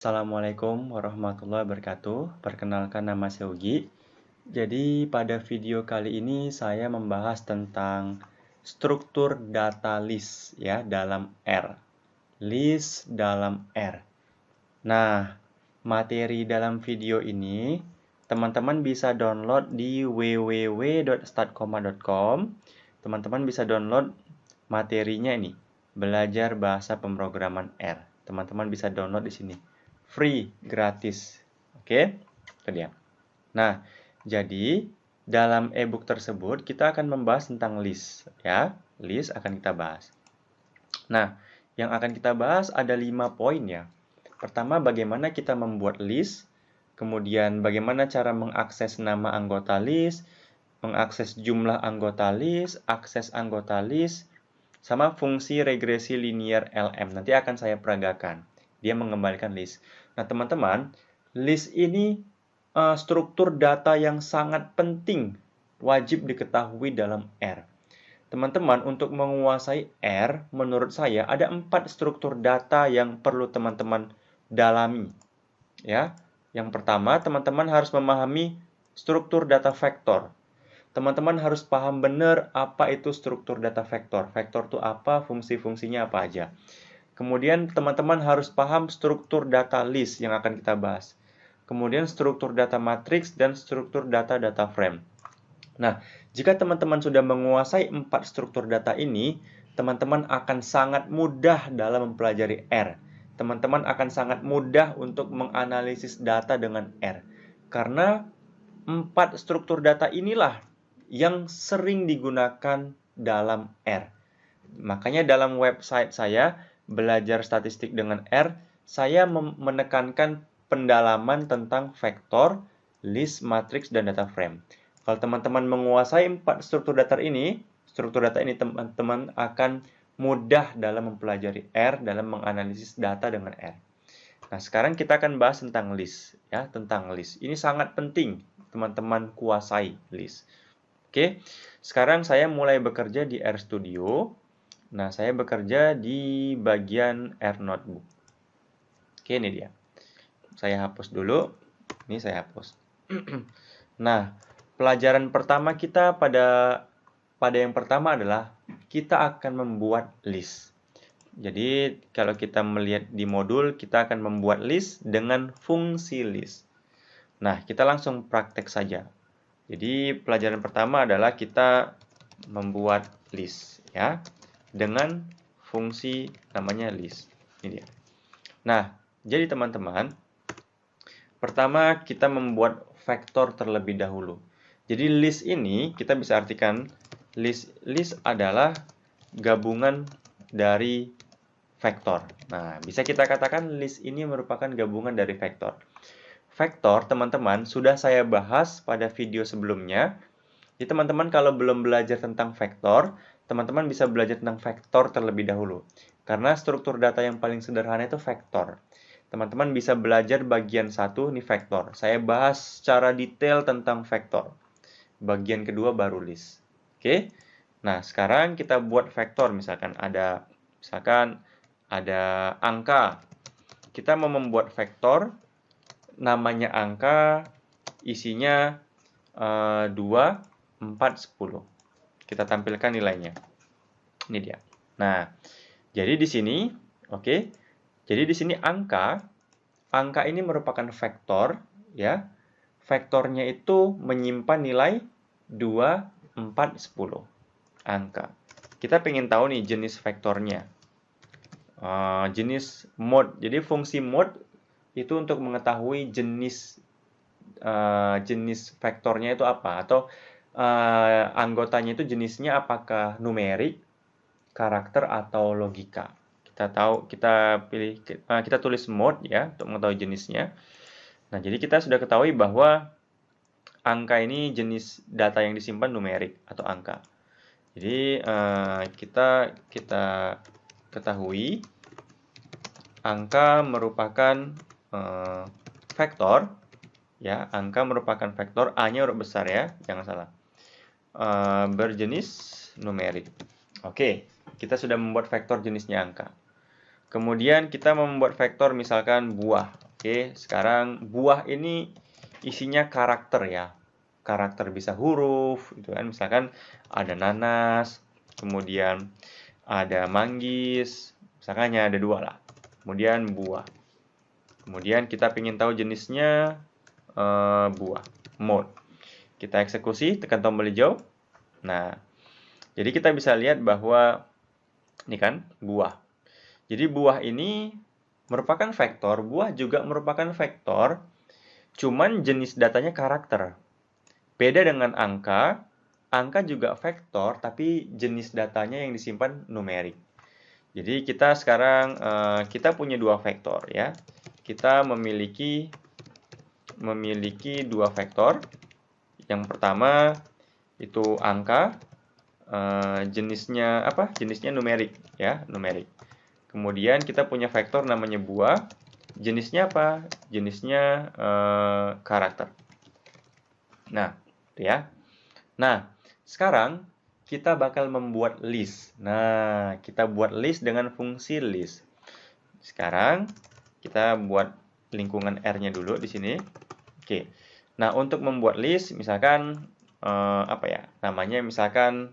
Assalamualaikum warahmatullahi wabarakatuh. Perkenalkan nama saya Ugi. Jadi pada video kali ini saya membahas tentang struktur data list ya dalam R. List dalam R. Nah, materi dalam video ini teman-teman bisa download di www.startkomma.com. Teman-teman bisa download materinya ini, belajar bahasa pemrograman R. Teman-teman bisa download di sini. Free, gratis. Oke, itu dia. Nah, jadi dalam e-book tersebut kita akan membahas tentang list ya. List akan kita bahas. Nah, yang akan kita bahas ada 5 poin ya. Pertama, bagaimana kita membuat list. Kemudian, bagaimana cara mengakses nama anggota list, mengakses jumlah anggota list, akses anggota list, sama fungsi regresi linear LM. Nanti akan saya peragakan. Dia mengembalikan list. Nah, teman-teman, list ini struktur data yang sangat penting, wajib diketahui dalam R. Teman-teman, untuk menguasai R, menurut saya ada 4 struktur data yang perlu teman-teman dalami. Ya, yang pertama, teman-teman harus memahami struktur data vektor. Teman-teman harus paham benar apa itu struktur data vektor. Vektor itu apa, fungsi-fungsinya apa aja. Kemudian teman-teman harus paham struktur data list yang akan kita bahas. Kemudian struktur data matriks dan struktur data frame. Nah, jika teman-teman sudah menguasai 4 struktur data ini, teman-teman akan sangat mudah dalam mempelajari R. Teman-teman akan sangat mudah untuk menganalisis data dengan R. Karena 4 struktur data inilah yang sering digunakan dalam R. Makanya dalam website saya, Belajar Statistik dengan R, saya menekankan pendalaman tentang vektor, list, matriks, dan data frame. Kalau teman-teman menguasai 4 struktur data ini teman-teman akan mudah dalam mempelajari R, dalam menganalisis data dengan R. Nah, sekarang kita akan bahas tentang list, ya, tentang list. Ini sangat penting teman-teman kuasai list. Oke, sekarang saya mulai bekerja di RStudio. Nah, saya bekerja di bagian R Notebook. Oke, ini dia. Saya hapus dulu. Ini saya hapus. Nah, pelajaran pertama kita pada yang pertama adalah kita akan membuat list. Jadi, kalau kita melihat di modul, kita akan membuat list dengan fungsi list. Nah, kita langsung praktek saja. Jadi, pelajaran pertama adalah kita membuat list ya dengan fungsi namanya list. Ini dia. Nah, jadi teman-teman, pertama kita membuat vektor terlebih dahulu. Jadi list ini kita bisa artikan list adalah gabungan dari vektor. Nah, bisa kita katakan list ini merupakan gabungan dari vektor. Vektor, teman-teman, sudah saya bahas pada video sebelumnya. Jadi teman-teman kalau belum belajar tentang vektor, teman-teman bisa belajar tentang vektor terlebih dahulu. Karena struktur data yang paling sederhana itu vektor. Teman-teman bisa belajar bagian 1, ini vektor. Saya bahas secara detail tentang vektor. Bagian kedua baru list. Oke. Nah, sekarang kita buat vektor. Misalkan ada angka. Kita mau membuat vektor, namanya angka, isinya 2, 4, 10. Kita tampilkan nilainya. Ini dia. Nah, jadi di sini, oke. Jadi di sini angka ini merupakan vektor, ya. Vektornya itu menyimpan nilai 2, 4, 10. Angka. Kita pengen tahu nih jenis vektornya. Jenis mode. Jadi fungsi mode itu untuk mengetahui jenis vektornya itu apa, atau anggotanya itu jenisnya apakah numerik, karakter, atau logika. Kita tulis mode ya untuk mengetahui jenisnya. Nah, jadi kita sudah ketahui bahwa angka ini jenis data yang disimpan numerik atau angka. Jadi kita ketahui angka merupakan vektor. Ya, angka merupakan vektor, A-nya huruf besar ya, jangan salah. Berjenis numerik. Oke, kita sudah membuat vektor jenisnya angka. Kemudian kita membuat vektor misalkan buah. Oke, sekarang buah ini isinya karakter ya. Karakter bisa huruf, gitu kan. Misalkan ada nanas, kemudian ada manggis, misalkan hanya ada 2 lah. Kemudian buah. Kemudian kita ingin tahu jenisnya buah, mode. Kita eksekusi, tekan tombol hijau. Nah, jadi kita bisa lihat bahwa ini kan buah. Jadi buah ini merupakan vektor, buah juga merupakan vektor, cuman jenis datanya karakter. Beda dengan angka, angka juga vektor, tapi jenis datanya yang disimpan numerik. Jadi kita sekarang kita punya 2 vektor ya. Kita memiliki 2 vektor. Yang pertama itu angka, jenisnya apa? Jenisnya numerik ya, numerik. Kemudian kita punya vektor namanya buah. Jenisnya apa? Jenisnya karakter. Nah, itu ya. Nah, sekarang kita bakal membuat list. Nah, kita buat list dengan fungsi list. Sekarang kita buat lingkungan R-nya dulu di sini. Oke. Nah, untuk membuat list, misalkan apa ya? Namanya misalkan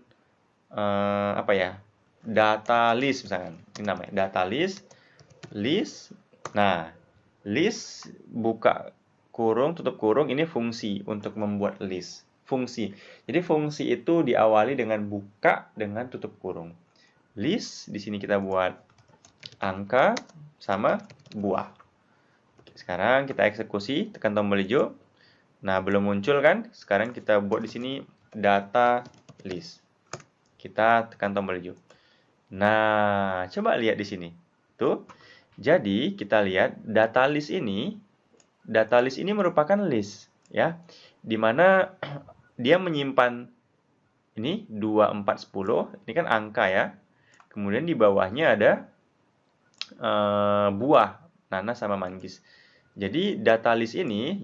apa ya? Data list misalkan. Ini namanya data list. List. Nah, list buka kurung, tutup kurung, ini fungsi untuk membuat list. Fungsi. Jadi fungsi itu diawali dengan buka dengan tutup kurung. List, di sini kita buat angka sama buah. Sekarang kita eksekusi, tekan tombol hijau. Nah, belum muncul kan? Sekarang kita buat di sini data list. Kita tekan tombol hijau. Nah, coba lihat di sini. Tuh. Jadi, kita lihat data list ini merupakan list ya. Di mana dia menyimpan ini 2, 4, 10, ini kan angka ya. Kemudian di bawahnya ada buah, nanas sama manggis. Jadi data list ini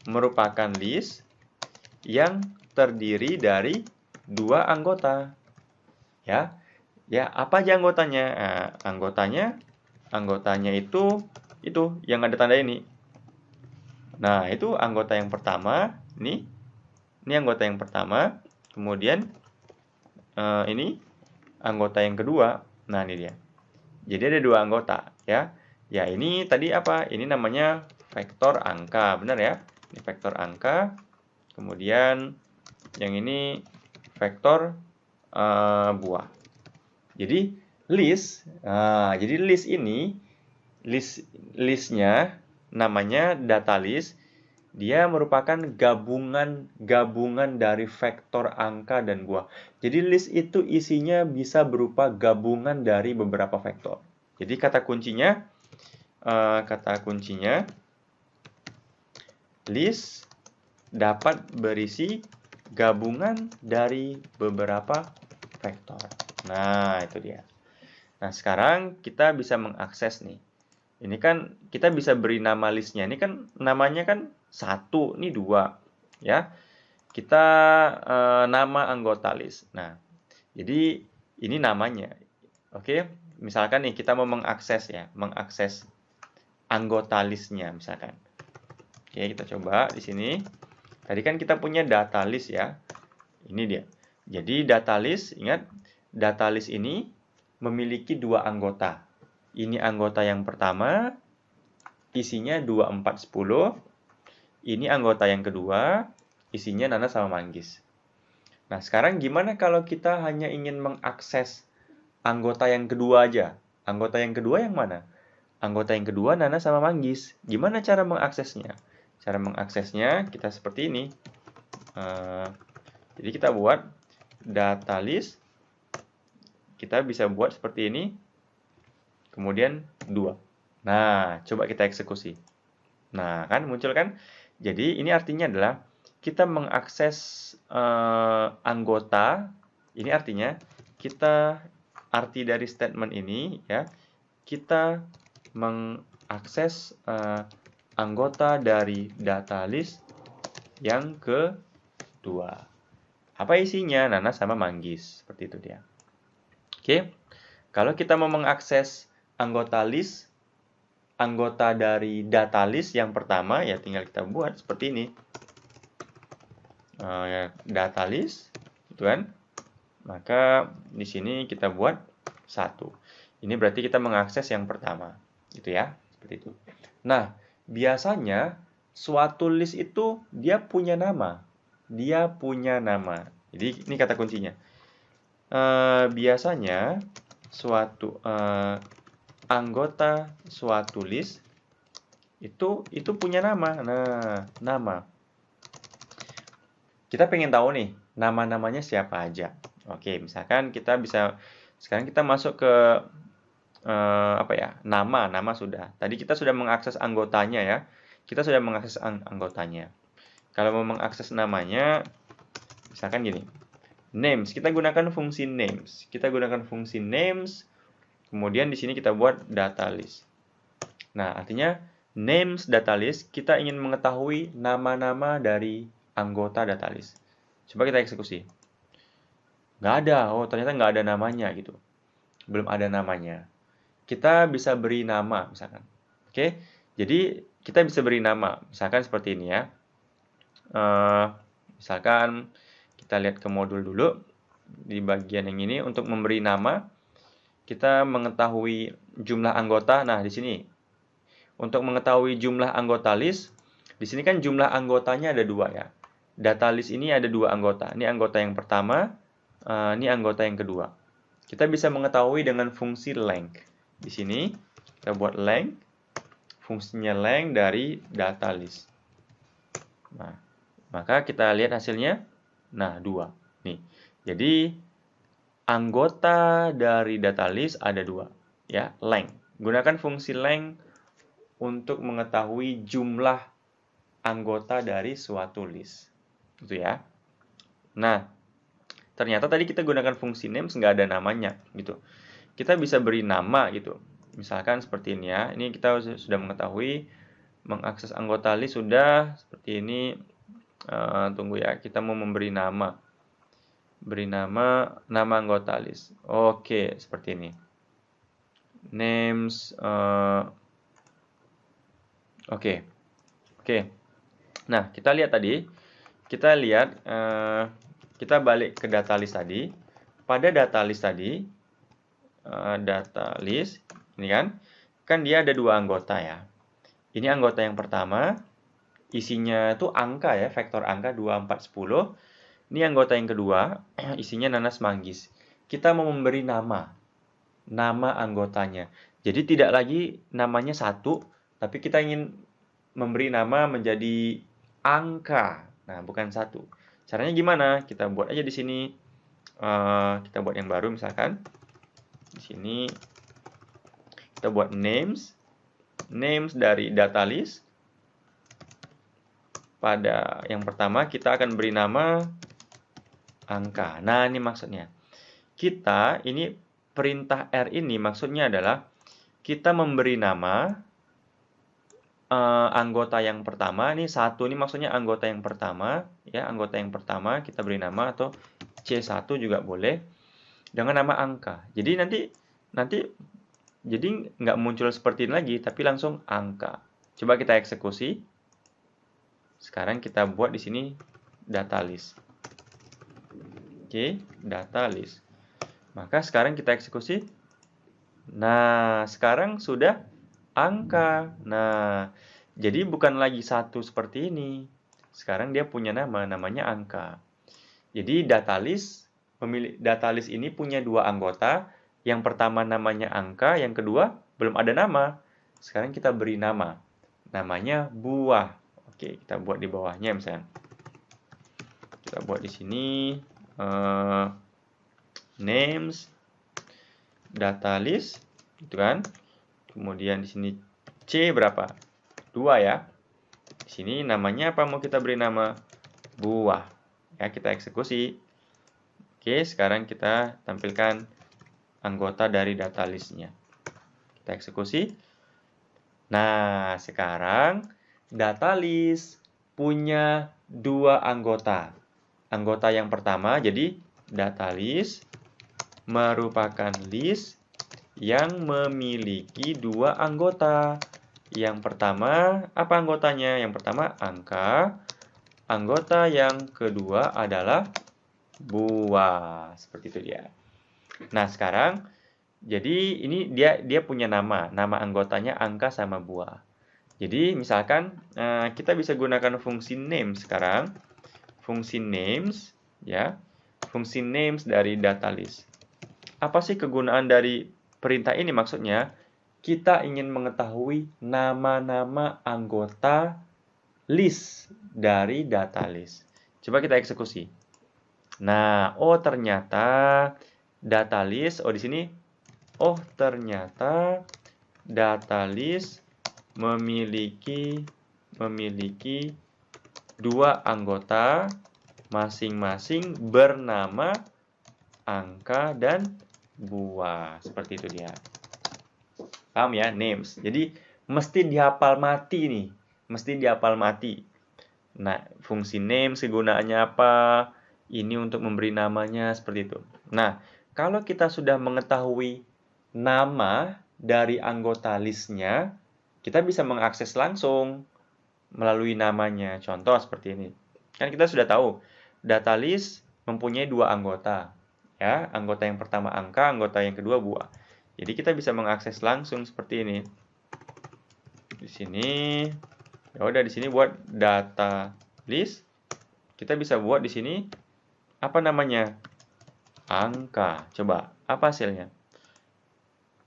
merupakan list yang terdiri dari 2 anggota. Ya. Ya, apa aja anggotanya? Nah, anggotanya itu yang ada tanda ini. Nah, itu anggota yang pertama, ini anggota yang pertama, kemudian ini anggota yang kedua. Nah, ini dia. Jadi ada 2 anggota ya. Ya, ini tadi apa? Ini namanya vektor angka, benar ya? Ini vektor angka. Kemudian yang ini vektor buah. Jadi jadi list ini listnya namanya data list. Dia merupakan gabungan dari vektor angka dan buah. Jadi list itu isinya bisa berupa gabungan dari beberapa vektor. Jadi kata kuncinya list dapat berisi gabungan dari beberapa vektor. Nah, itu dia. Nah, sekarang kita bisa mengakses nih. Ini kan kita bisa beri nama listnya. Ini kan namanya kan 1, ini 2. Ya. Kita nama anggota list. Nah, jadi ini namanya. Oke, misalkan nih kita mau mengakses anggota listnya misalkan. Oke, kita coba di sini. Tadi kan kita punya data list ya. Ini dia. Jadi data list, ingat, data list ini memiliki 2 anggota. Ini anggota yang pertama, isinya 2, 4, 10. Ini anggota yang kedua, isinya nanas sama manggis. Nah, sekarang gimana kalau kita hanya ingin mengakses anggota yang kedua aja? Anggota yang kedua yang mana? Anggota yang kedua nanas sama manggis. Gimana cara mengaksesnya? Cara mengaksesnya kita seperti ini. Jadi kita buat data list. Kita bisa buat seperti ini. Kemudian 2. Nah, coba kita eksekusi. Nah, kan muncul kan? Jadi ini artinya adalah kita mengakses anggota. Ini artinya arti dari statement ini ya, kita mengakses anggota dari data list yang kedua. Apa isinya? Nanas sama manggis. Seperti itu dia. Oke. Kalau kita mau mengakses anggota list anggota dari data list yang pertama, ya tinggal kita buat seperti ini. Data list, gitu kan? Maka di sini kita buat 1. Ini berarti kita mengakses yang pertama, gitu ya, seperti itu. Nah, biasanya suatu list itu dia punya nama. Dia punya nama. Jadi ini kata kuncinya. Biasanya suatu anggota suatu list itu punya nama. Nah, nama. Kita pengen tahu nih nama-namanya siapa aja. Oke, misalkan kita bisa sekarang kita masuk ke apa ya? Nama sudah. Tadi kita sudah mengakses anggotanya ya. Kita sudah mengakses anggotanya. Kalau mau mengakses namanya, misalkan gini. Names, kita gunakan fungsi names. Kita gunakan fungsi names. Kemudian di sini kita buat data list. Nah, artinya names data list, kita ingin mengetahui nama-nama dari anggota data list. Coba kita eksekusi. Nggak ada. Oh, ternyata nggak ada namanya gitu. Belum ada namanya. Kita bisa beri nama misalkan. Oke, jadi kita bisa beri nama. Misalkan seperti ini ya. Misalkan kita lihat ke modul dulu. Di bagian yang ini untuk memberi nama, kita mengetahui jumlah anggota. Nah, di sini untuk mengetahui jumlah anggota list, di sini kan jumlah anggotanya ada 2 ya. Data list ini ada 2 anggota. Ini anggota yang pertama, ini anggota yang kedua. Kita bisa mengetahui dengan fungsi length. Di sini kita buat length, fungsinya length dari data list. Nah, maka kita lihat hasilnya. Nah, 2. Nih. Jadi anggota dari data list ada 2, ya, length. Gunakan fungsi length untuk mengetahui jumlah anggota dari suatu list. Gitu ya. Nah, ternyata tadi kita gunakan fungsi names nggak ada namanya gitu. Kita bisa beri nama gitu. Misalkan seperti ini ya. Ini kita sudah mengetahui mengakses anggota list sudah seperti ini. Tunggu ya, kita mau memberi nama. Beri nama anggota list. Oke, seperti ini. Names Oke. Nah, kita lihat tadi. Kita lihat kita balik ke data list tadi. Pada data list tadi, data list ini kan dia ada 2 anggota ya. Ini anggota yang pertama, isinya itu angka ya, vektor angka 2, 4, 10. Ini anggota yang kedua, isinya nanas manggis. Kita mau memberi nama anggotanya. Jadi tidak lagi namanya 1, tapi kita ingin memberi nama menjadi angka. Nah, bukan 1. Caranya gimana? Kita buat aja di sini. Kita buat yang baru misalkan. Di sini kita buat names dari data list. Pada yang pertama kita akan beri nama angka. Nah, ini maksudnya. Ini perintah R ini maksudnya adalah kita memberi nama anggota yang pertama. Ini 1 ini maksudnya anggota yang pertama ya, anggota yang pertama kita beri nama atau C1 juga boleh dengan nama angka. Jadi nanti jadi nggak muncul seperti ini lagi, tapi langsung angka. Coba kita eksekusi. Sekarang kita buat di sini data list. Oke, data list. Maka sekarang kita eksekusi. Nah, sekarang sudah angka. Nah, jadi bukan lagi 1 seperti ini. Sekarang dia punya namanya angka. Jadi data list ini punya 2 anggota. Yang pertama namanya angka, yang kedua belum ada nama. Sekarang kita beri nama. Namanya buah. Oke, kita buat di bawahnya misalnya. Kita buat di sini names data list, gitu kan? Kemudian di sini C berapa? 2 ya. Di sini namanya apa? Mau kita beri nama buah. Ya, kita eksekusi. Oke, sekarang kita tampilkan anggota dari data list-nya. Kita eksekusi. Nah, sekarang data list punya 2 anggota. Anggota yang pertama, jadi data list merupakan list yang memiliki 2 anggota. Yang pertama, apa anggotanya? Yang pertama, angka. Anggota yang kedua adalah buah. Seperti itu dia. Nah, sekarang, jadi ini dia punya nama. Nama anggotanya angka sama buah. Jadi, misalkan kita bisa gunakan fungsi names sekarang. Fungsi names, ya. Fungsi names dari data list. Apa sih kegunaan dari perintah ini? Maksudnya, kita ingin mengetahui nama-nama anggota list dari data list. Coba kita eksekusi. Nah, oh ternyata data list, oh di sini, oh ternyata data list memiliki dua anggota masing-masing bernama angka dan buah. Seperti itu dia. Paham ya, names. Jadi mesti dihafal mati nih. Mesti dihafal mati. Nah, fungsi names kegunaannya apa? Ini untuk memberi namanya seperti itu. Nah, kalau kita sudah mengetahui nama dari anggota listnya, kita bisa mengakses langsung melalui namanya. Contoh seperti ini. Kan kita sudah tahu, data list mempunyai dua anggota. Ya, anggota yang pertama angka, anggota yang kedua buah. Jadi kita bisa mengakses langsung seperti ini. Di sini, ya udah di sini buat data list. Kita bisa buat di sini apa namanya? Angka. Coba, apa hasilnya?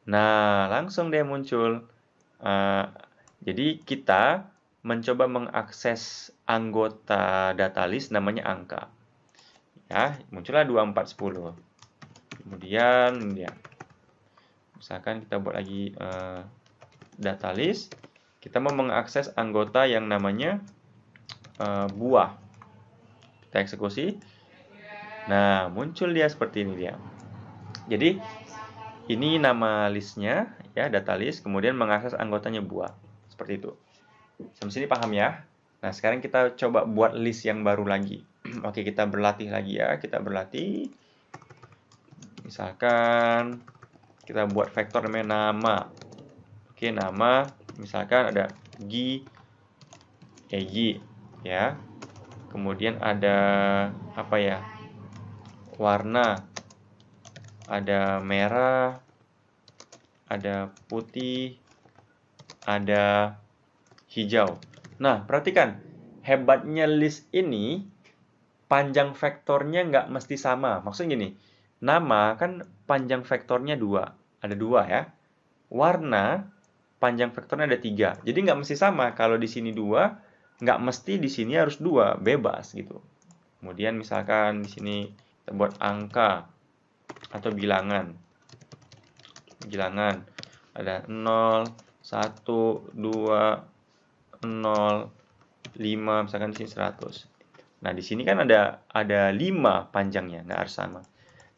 Nah, langsung dia muncul. Jadi kita mencoba mengakses anggota data list namanya angka. Ya, muncullah 2410. Kemudian ya, misalkan kita buat lagi data list, kita mau mengakses anggota yang namanya buah. Kita eksekusi. Nah, muncul dia seperti ini dia. Jadi, ini nama listnya, ya, data list, kemudian mengakses anggotanya buah. Seperti itu. Sampai sini paham ya? Nah, sekarang kita coba buat list yang baru lagi. Oke, kita berlatih lagi ya. Kita berlatih. Misalkan, kita buat vektor namanya nama. Oke, nama, misalkan ada Egy, ya. Kemudian ada, apa ya? Warna, ada merah, ada putih, ada hijau. Nah, perhatikan, hebatnya list ini panjang vektornya nggak mesti sama. Maksudnya gini, nama kan panjang vektornya 2, ada 2 ya. Warna panjang vektornya ada 3, jadi nggak mesti sama. Kalau di sini 2, nggak mesti di sini harus 2, bebas gitu. Kemudian misalkan di sini kita buat angka atau bilangan. Bilangan ada 0, 1, 2, 0, 5, misalkan di sini 100. Nah, di sini kan ada 5 panjangnya, nggak harus sama.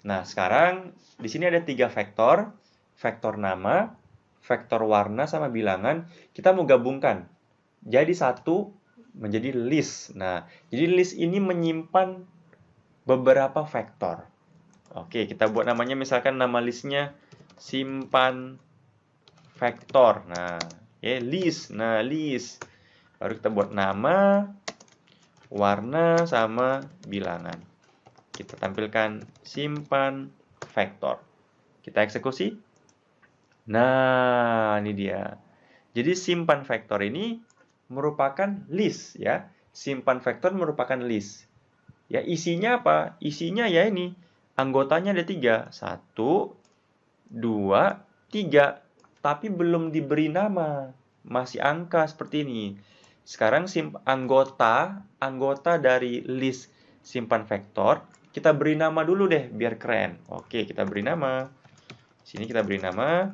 Nah, sekarang di sini ada 3 vektor, vektor nama, vektor warna sama bilangan. Kita mau gabungkan. Jadi satu menjadi list. Nah, jadi list ini menyimpan beberapa vektor. Oke, kita buat namanya misalkan nama listnya simpan vektor. Nah, list. Nah, list. Baru kita buat nama, warna, sama bilangan. Kita tampilkan simpan vektor. Kita eksekusi. Nah, ini dia. Jadi simpan vektor ini merupakan list ya. Simpan vektor merupakan list. Ya, isinya apa? Isinya ya ini. Anggotanya ada 3. 1, 2, 3. Tapi belum diberi nama. Masih angka seperti ini. Sekarang anggota dari list simpan vektor, kita beri nama dulu deh biar keren. Oke, kita beri nama. Sini kita beri nama.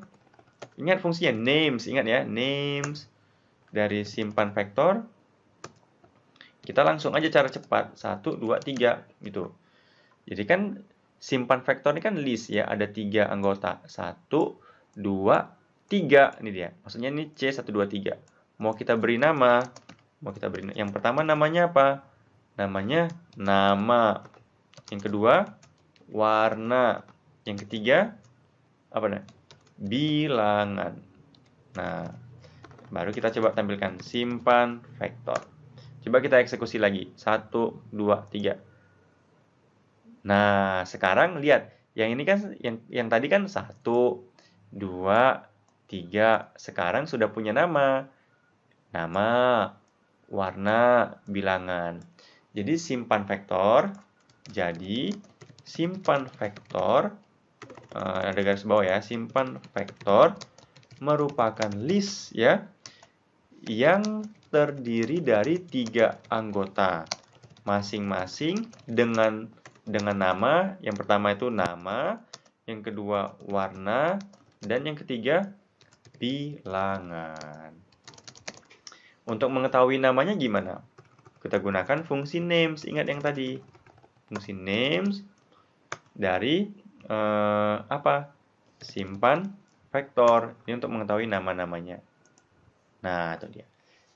Ingat fungsinya names, ingat ya, names dari simpan vektor. Kita langsung aja cara cepat. 1, 2, 3 gitu. Jadi kan simpan vektor ini kan list ya, ada 3 anggota. 1, 2, 3. Ini dia. Maksudnya ini C 1, 2, 3. Mau kita beri nama. Yang pertama namanya apa? Namanya nama. Yang kedua warna. Yang ketiga apa nih? Bilangan. Nah, Baru kita coba tampilkan simpan vektor. Coba kita eksekusi lagi. 1, 2, 3. Nah, sekarang lihat. Yang ini kan yang tadi kan 1, 2, 3. Sekarang sudah punya nama. Nama, warna, bilangan. Jadi simpan vektor. Jadi simpan vektor. Ada garis bawah ya. Simpan vektor merupakan list ya yang terdiri dari 3 anggota masing-masing dengan nama. Yang pertama itu nama, yang kedua warna, dan yang ketiga bilangan. Untuk mengetahui namanya gimana? Kita gunakan fungsi names. Ingat yang tadi, fungsi names dari apa? Simpan vektor. Ini untuk mengetahui nama-namanya. Nah, itu dia.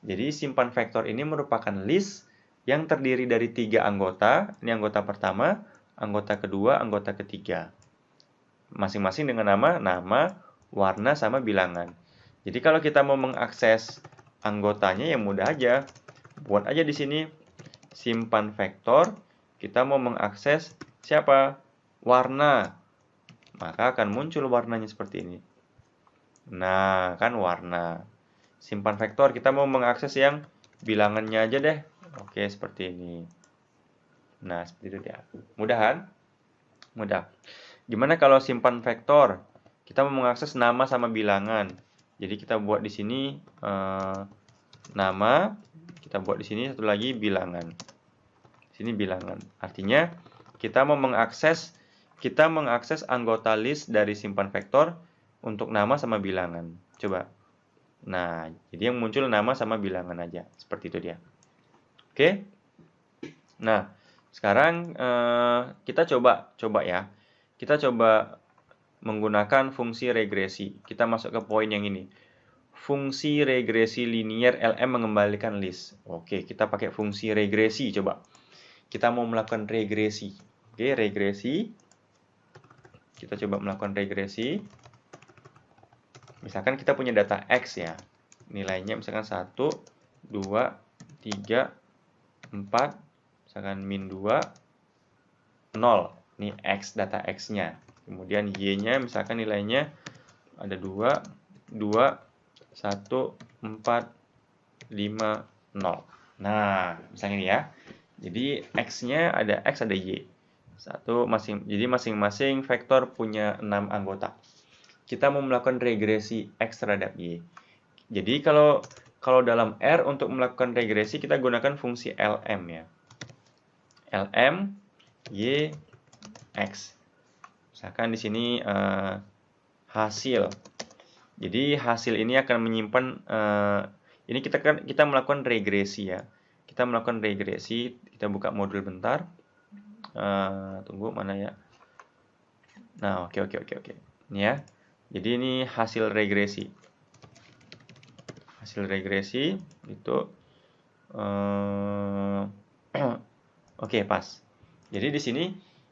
Jadi simpan vektor ini merupakan list yang terdiri dari 3 anggota. Ini anggota pertama, anggota kedua, anggota ketiga. Masing-masing dengan nama, warna, sama bilangan. Jadi kalau kita mau mengakses anggotanya ya mudah aja. Buat aja di sini simpan vektor. Kita mau mengakses siapa? Warna. Maka akan muncul warnanya seperti ini. Nah, kan warna. Simpan vektor, kita mau mengakses yang bilangannya aja deh. Oke, seperti ini. Nah, seperti itu ya. Mudah kan? Mudah. Gimana kalau simpan vektor? Kita mau mengakses nama sama bilangan. Jadi kita buat di sini nama, kita buat di sini satu lagi bilangan. Sini bilangan. Artinya kita mau mengakses anggota list dari simpan vektor untuk nama sama bilangan. Coba. Nah, jadi yang muncul nama sama bilangan aja. Seperti itu dia. Oke. Nah, sekarang kita coba ya. Kita coba menggunakan fungsi regresi. Kita masuk ke poin yang ini. Fungsi regresi linier LM mengembalikan list. Oke, kita pakai fungsi regresi coba. Kita mau melakukan regresi. Oke, regresi. Kita coba melakukan regresi. Misalkan kita punya data X ya. Nilainya misalkan 1, 2, 3, 4. Misalkan min 2, 0. Ini X, data X-nya. Kemudian Y-nya misalkan nilainya ada 2, 2, 1, 4, 5, 0. Nah, misalnya ini ya. Jadi X-nya ada X, ada Y. Jadi masing-masing vektor punya 6 anggota. Kita mau melakukan regresi X terhadap Y. Jadi kalau dalam R untuk melakukan regresi kita gunakan fungsi LM ya. LM Y X. Misalkan di sini hasil. Jadi hasil ini akan menyimpan ini kita melakukan regresi ya. Kita melakukan regresi, kita buka modul bentar. Tunggu mana ya. Nah, oke. Ini ya. Jadi ini hasil regresi. Hasil regresi itu oke, pas. Jadi di sini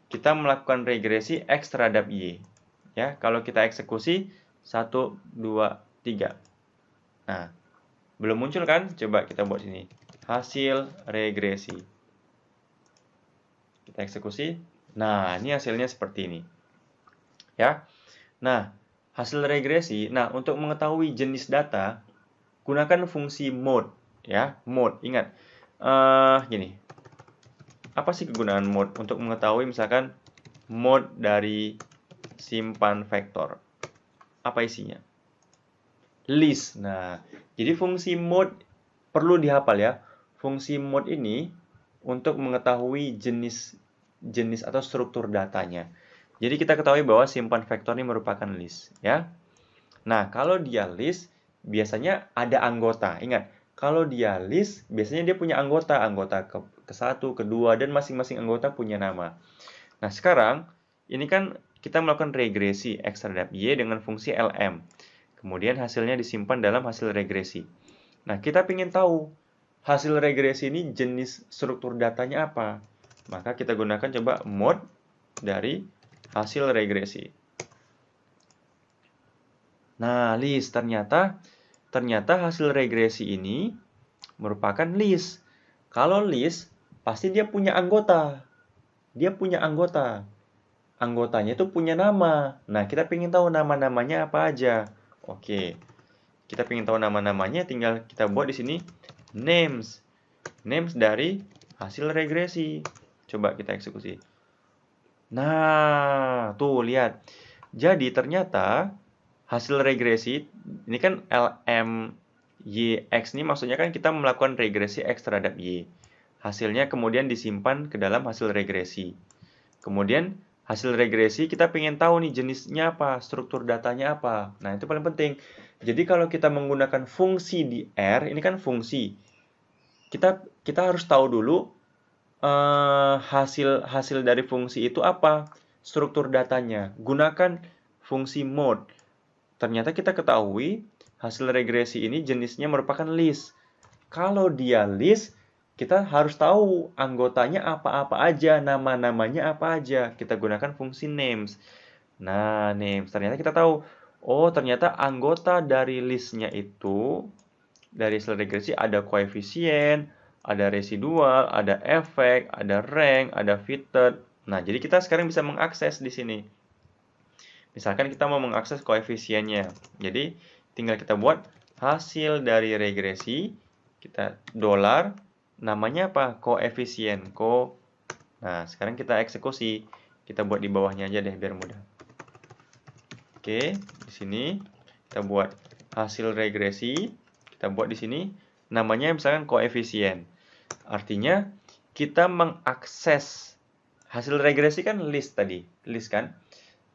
kita melakukan regresi X terhadap Y. Ya, kalau kita eksekusi 1, 2, 3. Nah, belum muncul kan? Coba kita buat sini. Hasil regresi. Kita eksekusi. Nah, ini hasilnya seperti ini. Ya. Nah, hasil regresi. Nah, untuk mengetahui jenis data, gunakan fungsi mode. Ya, mode. Ingat. Gini. Apa sih kegunaan mode? Untuk mengetahui misalkan mode dari simpan vektor. Apa isinya? List. Nah, jadi fungsi mode perlu dihafal ya. Fungsi mode ini untuk mengetahui jenis atau struktur datanya. Jadi kita ketahui bahwa simpan vektor ini merupakan list ya. Nah, kalau dia list biasanya ada anggota. Ingat, kalau dia list biasanya dia punya anggota ke-1, ke-2 dan masing-masing anggota punya nama. Nah, sekarang ini kan kita melakukan regresi X terhadap Y dengan fungsi LM. Kemudian hasilnya disimpan dalam hasil regresi. Nah, kita ingin tahu hasil regresi ini jenis struktur datanya apa. Maka kita gunakan coba mode dari hasil regresi. Nah, list ternyata ternyata hasil regresi ini merupakan list. Kalau list, pasti dia punya anggota. Dia punya anggota. Anggotanya itu punya nama. Nah, kita ingin tahu nama-namanya apa aja. Oke, kita ingin tahu nama-namanya, tinggal kita buat di sini names. Names dari hasil regresi. Coba kita eksekusi. Nah, tuh lihat. Jadi ternyata hasil regresi, ini kan LMYX ini maksudnya kan kita melakukan regresi X terhadap Y. Hasilnya kemudian disimpan ke dalam hasil regresi. Kemudian hasil regresi kita pengen tahu nih jenisnya apa, struktur datanya apa. Nah, itu paling penting. Jadi kalau kita menggunakan fungsi di R, ini kan fungsi. Kita harus tahu dulu hasil dari fungsi itu apa, struktur datanya. Gunakan fungsi mode. Ternyata kita ketahui hasil regresi ini jenisnya merupakan list. Kalau dia list, kita harus tahu anggotanya apa-apa aja, nama-namanya apa aja. Kita gunakan fungsi names. Nah, names. Ternyata kita tahu, oh ternyata anggota dari listnya itu, dari hasil regresi ada koefisien, ada residual, ada efek, ada rank, ada fitted. Nah, jadi kita sekarang bisa mengakses di sini. Misalkan kita mau mengakses koefisiennya. Jadi, tinggal kita buat hasil dari regresi, kita dolar, namanya apa? Koefisien. Nah, sekarang kita eksekusi. Kita buat di bawahnya aja deh biar mudah. Oke, di sini kita buat hasil regresi. Kita buat di sini namanya misalkan koefisien. Artinya kita mengakses hasil regresi kan list tadi, list kan?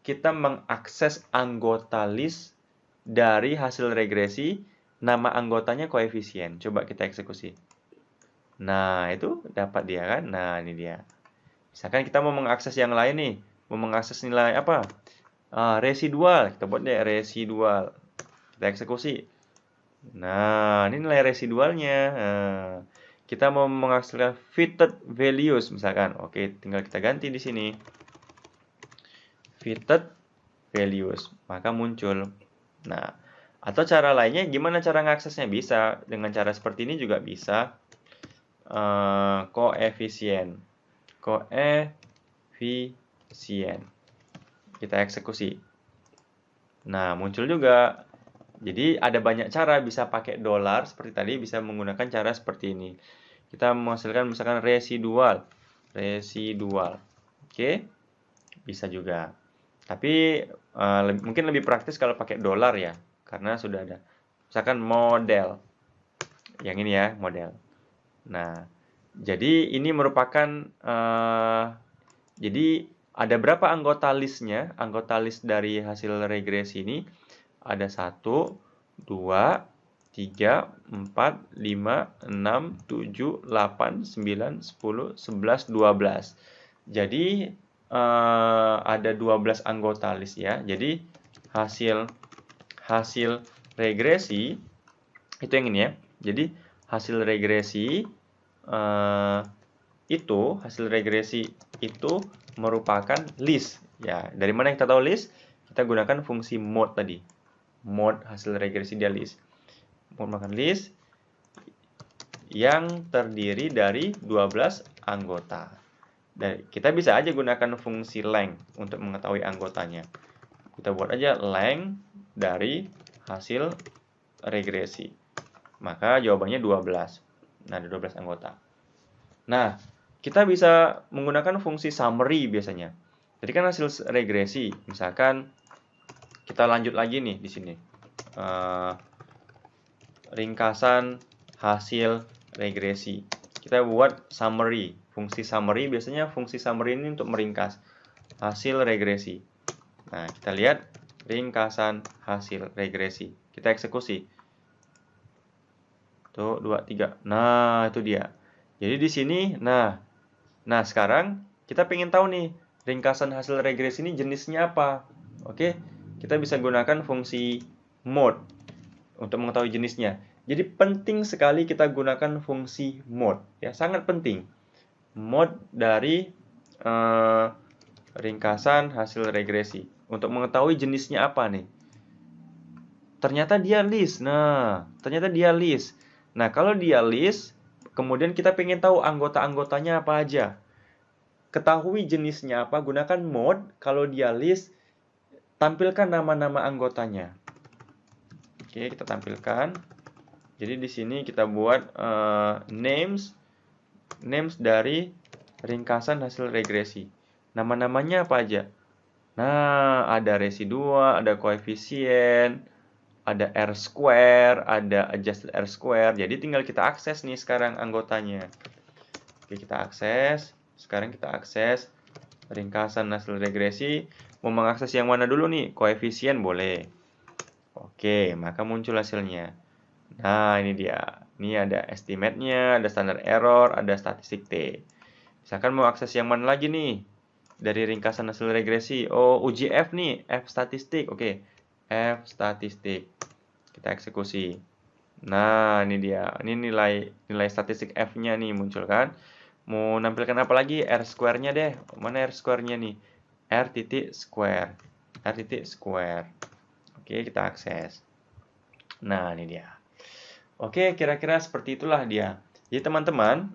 Kita mengakses anggota list dari hasil regresi, nama anggotanya koefisien. Coba kita eksekusi. Nah, itu dapat dia kan? Nah, ini dia. Misalkan kita mau mengakses yang lain nih, mau mengakses nilai apa? Residual. Kita buat deh residual. Kita eksekusi. Nah, ini nilai residualnya. Nah, kita mau menghasilkan fitted values misalkan. Oke, tinggal kita ganti di sini. Fitted values. Maka muncul. Nah, atau cara lainnya gimana cara ngaksesnya? Bisa. Dengan cara seperti ini juga bisa. Koefisien. Kita eksekusi. Nah, muncul juga. Jadi ada banyak cara, bisa pakai dolar seperti tadi, bisa menggunakan cara seperti ini. Kita menghasilkan misalkan residual. Oke, bisa juga. Tapi mungkin lebih praktis kalau pakai dolar ya, karena sudah ada. Misalkan model. Yang ini ya, model. Nah, jadi ini merupakan jadi ada berapa anggota listnya? Anggota list dari hasil regresi ini ada 1, 2, 3, 4, 5, 6, 7, 8, 9, 10, 11, 12. Jadi ada 12 anggota list ya. Jadi hasil regresi itu yang ini ya. Jadi hasil regresi itu merupakan list ya. Dari mana kita tahu list? Kita gunakan fungsi mode tadi. Mode hasil regresi dia list. Merupakan list yang terdiri dari 12 anggota. Dan kita bisa aja gunakan fungsi length untuk mengetahui anggotanya. Kita buat aja length dari hasil regresi. Maka jawabannya 12. Nah, ada 12 anggota. Nah, kita bisa menggunakan fungsi summary biasanya. Jadi kan hasil regresi, misalkan kita lanjut lagi nih di sini. Ringkasan hasil regresi. Kita buat summary. Fungsi summary biasanya fungsi summary ini untuk meringkas hasil regresi. Nah, kita lihat ringkasan hasil regresi. Kita eksekusi. Tuh, 2, 3. Nah, itu dia. Jadi di sini, nah sekarang kita pengen tahu nih, ringkasan hasil regresi ini jenisnya apa. Oke, kita bisa gunakan fungsi mode untuk mengetahui jenisnya. Jadi penting sekali kita gunakan fungsi mode, ya sangat penting. Mode dari ringkasan hasil regresi untuk mengetahui jenisnya apa nih. ternyata dia list. Nah, ternyata dia list. Nah, kalau dia list, kemudian kita pengen tahu anggota-anggotanya apa aja. Ketahui jenisnya apa, gunakan mode. Kalau dia list, tampilkan nama-nama anggotanya. Oke, kita tampilkan. Jadi di sini kita buat names dari ringkasan hasil regresi. Nama-namanya apa aja? Nah, ada residua, ada koefisien, ada R square, ada adjusted R square. Jadi tinggal kita akses nih sekarang anggotanya. Oke, kita akses. Sekarang kita akses ringkasan hasil regresi. Mau mengakses yang mana dulu nih? Koefisien boleh. Oke, maka muncul hasilnya. Nah, ini dia. Ini ada estimate-nya, ada standard error, ada statistik T. Misalkan mau akses yang mana lagi nih? Dari ringkasan hasil regresi. Oh, uji F nih, F statistik. Oke, F statistik. Kita eksekusi. Nah, ini dia. Ini nilai statistik F-nya nih muncul kan. Mau nampilkan apa lagi? R square-nya deh. Mana R square-nya nih? R titik square. R titik square. Oke, kita akses. Nah, ini dia. Oke, kira-kira seperti itulah dia. Jadi teman-teman,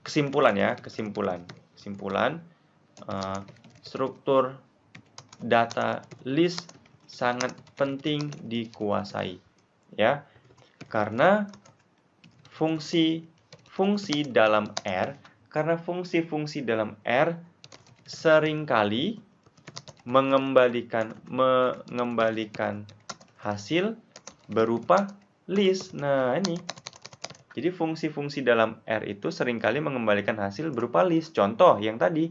kesimpulan ya, kesimpulan, struktur data list sangat penting dikuasai, ya, karena fungsi-fungsi dalam R seringkali mengembalikan hasil berupa list. Nah, ini. Jadi fungsi-fungsi dalam R itu seringkali mengembalikan hasil berupa list. Contoh yang tadi,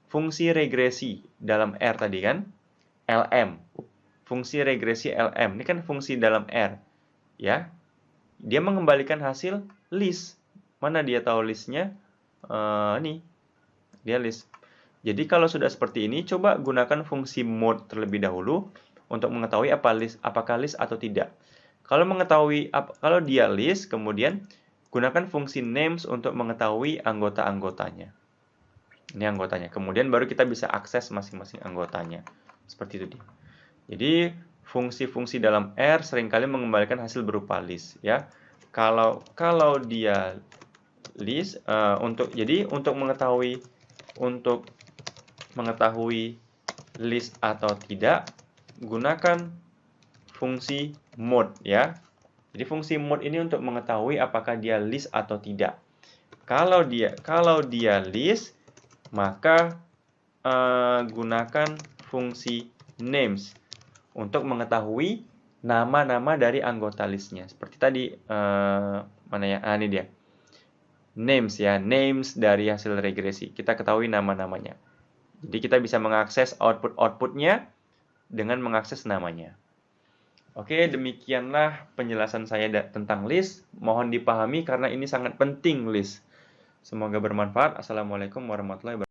fungsi regresi dalam R tadi kan, LM. Fungsi regresi LM, ini kan fungsi dalam R. Ya, dia mengembalikan hasil list. Mana dia tahu listnya? Ini, dia list. Jadi kalau sudah seperti ini, coba gunakan fungsi mode terlebih dahulu untuk mengetahui apakah list atau tidak. Kalau dia list, kemudian gunakan fungsi names untuk mengetahui anggota-anggotanya. Ini anggotanya. Kemudian baru kita bisa akses masing-masing anggotanya. Seperti itu dia. Jadi fungsi-fungsi dalam R seringkali mengembalikan hasil berupa list, ya. Kalau dia list untuk mengetahui list atau tidak, gunakan fungsi mode, ya. Jadi fungsi mode ini untuk mengetahui apakah dia list atau tidak. Kalau dia list, maka gunakan fungsi names untuk mengetahui nama-nama dari anggota listnya. Seperti tadi, mana ya? Ini dia. Names ya, names dari hasil regresi. Kita ketahui nama-namanya. Jadi kita bisa mengakses output-outputnya dengan mengakses namanya. Oke, demikianlah penjelasan saya tentang list. Mohon dipahami karena ini sangat penting list. Semoga bermanfaat. Assalamualaikum warahmatullahi wabarakatuh.